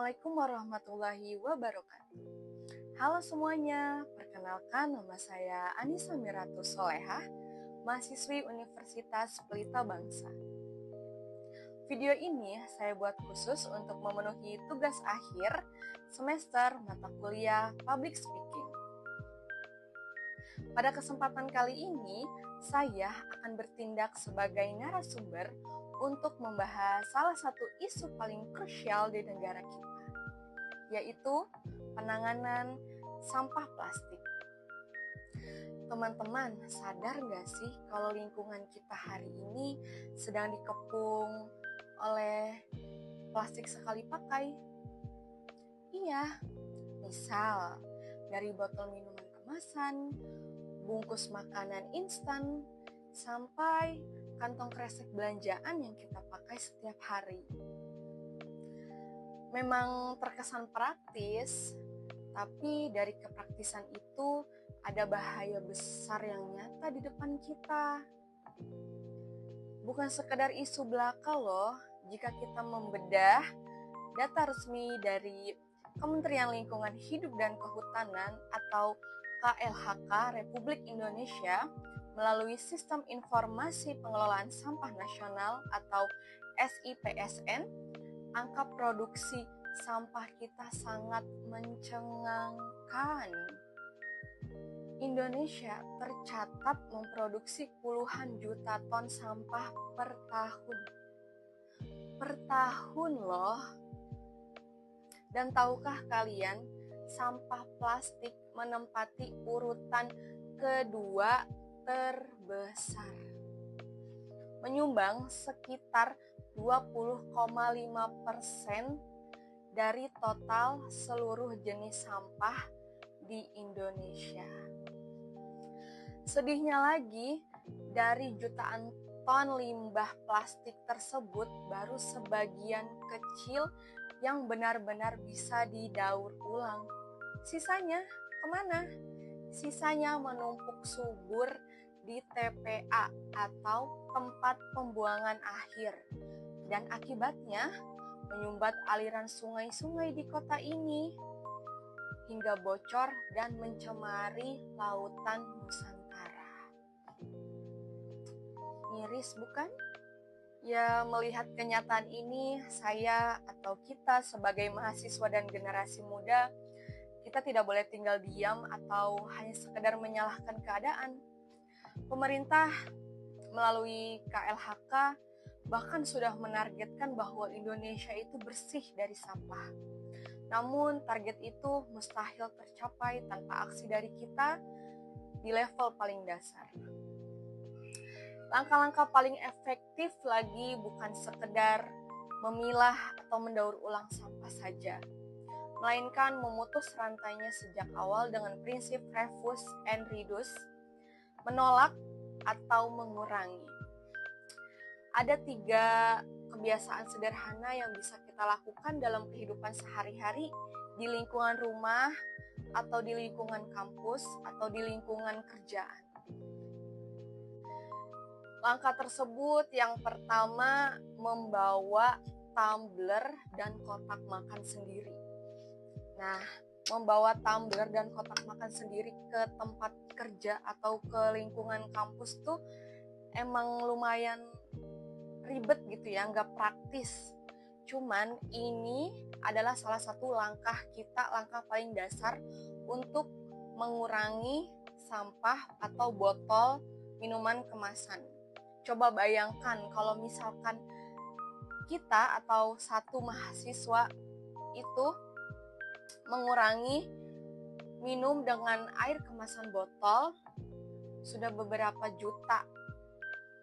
Assalamualaikum warahmatullahi wabarakatuh. Halo semuanya, perkenalkan nama saya Anissa Miratus Solehah, mahasiswi Universitas Pelita Bangsa. Video ini saya buat khusus untuk memenuhi tugas akhir semester mata kuliah Public Speaking. Pada kesempatan kali ini, saya akan bertindak sebagai narasumber untuk membahas salah satu isu paling krusial di negara kita, yaitu penanganan sampah plastik. Teman-teman, sadar nggak sih kalau lingkungan kita hari ini sedang dikepung oleh plastik sekali pakai? Iya, misal dari botol minuman kemasan, bungkus makanan instan, sampai kantong kresek belanjaan yang kita pakai setiap hari. Memang terkesan praktis, tapi dari kepraktisan itu ada bahaya besar yang nyata di depan kita. Bukan sekedar isu belaka loh, jika kita membedah data resmi dari Kementerian Lingkungan Hidup dan Kehutanan atau KLHK Republik Indonesia melalui Sistem Informasi Pengelolaan Sampah Nasional atau SIPSN, angka produksi sampah kita sangat mencengangkan. Indonesia tercatat memproduksi puluhan juta ton sampah per tahun. Per tahun loh. Dan tahukah kalian, sampah plastik menempati urutan kedua terbesar, menyumbang sekitar 20,5% dari total seluruh jenis sampah di Indonesia. Sedihnya lagi, dari jutaan ton limbah plastik tersebut baru sebagian kecil yang benar-benar bisa didaur ulang. Sisanya kemana? Sisanya menumpuk subur di TPA atau tempat pembuangan akhir, dan akibatnya menyumbat aliran sungai-sungai di kota ini hingga bocor dan mencemari lautan Nusantara. Miris bukan? Ya, melihat kenyataan ini, saya atau kita sebagai mahasiswa dan generasi muda, kita tidak boleh tinggal diam atau hanya sekedar menyalahkan keadaan. Pemerintah melalui KLHK bahkan sudah menargetkan bahwa Indonesia itu bersih dari sampah. Namun target itu mustahil tercapai tanpa aksi dari kita di level paling dasar. Langkah-langkah paling efektif lagi bukan sekedar memilah atau mendaur ulang sampah saja, melainkan memutus rantainya sejak awal dengan prinsip refuse and reduce, menolak atau mengurangi. Ada 3 kebiasaan sederhana yang bisa kita lakukan dalam kehidupan sehari-hari di lingkungan rumah, atau di lingkungan kampus, atau di lingkungan kerjaan. Langkah tersebut yang pertama, membawa tumbler dan kotak makan sendiri. Nah, membawa tumbler dan kotak makan sendiri ke tempat kerja atau ke lingkungan kampus tuh emang lumayan ribet gitu ya, nggak praktis. Cuman ini adalah salah satu langkah kita, langkah paling dasar untuk mengurangi sampah atau botol minuman kemasan. Coba bayangkan kalau misalkan kita atau satu mahasiswa itu mengurangi minum dengan air kemasan botol, sudah beberapa juta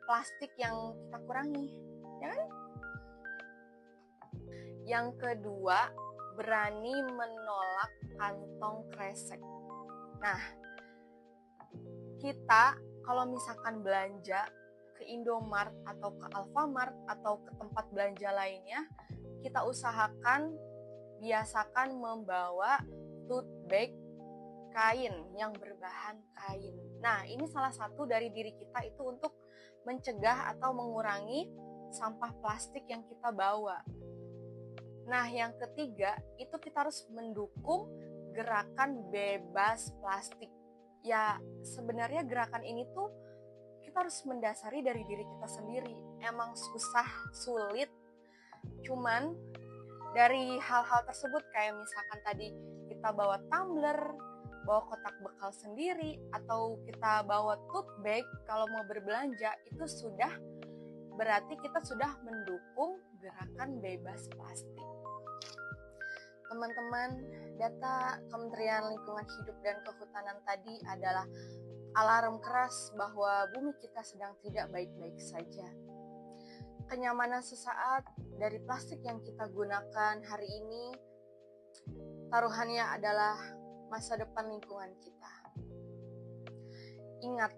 plastik yang kita kurangi, ya kan? Yang kedua, berani menolak kantong kresek. Nah, kita kalau misalkan belanja ke Indomart atau ke Alfamart atau ke tempat belanja lainnya, kita biasakan membawa tote bag kain yang berbahan kain. Nah, ini salah satu dari diri kita itu untuk mencegah atau mengurangi sampah plastik yang kita bawa. Nah, yang ketiga, itu kita harus mendukung gerakan bebas plastik. Ya, sebenarnya gerakan ini tuh kita harus mendasari dari diri kita sendiri. Emang susah, sulit. Cuman dari hal-hal tersebut kayak misalkan tadi kita bawa tumbler, bawa kotak bekal sendiri, atau kita bawa tote bag kalau mau berbelanja, itu sudah berarti kita sudah mendukung gerakan bebas plastik. Teman-teman, data Kementerian Lingkungan Hidup dan Kehutanan tadi adalah alarm keras bahwa bumi kita sedang tidak baik-baik saja. Kenyamanan sesaat dari plastik yang kita gunakan hari ini, taruhannya adalah masa depan lingkungan kita. Ingat,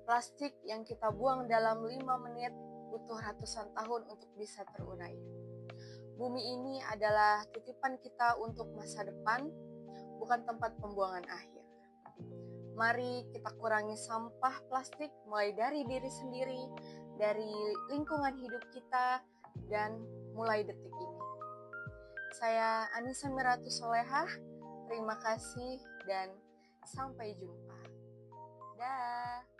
plastik yang kita buang dalam 5 menit butuh ratusan tahun untuk bisa terurai. Bumi ini adalah titipan kita untuk masa depan, bukan tempat pembuangan akhir. Mari kita kurangi sampah plastik mulai dari diri sendiri, dari lingkungan hidup kita, dan mulai detik ini. Saya Anissa Miratu Solehah, terima kasih dan sampai jumpa. Dah.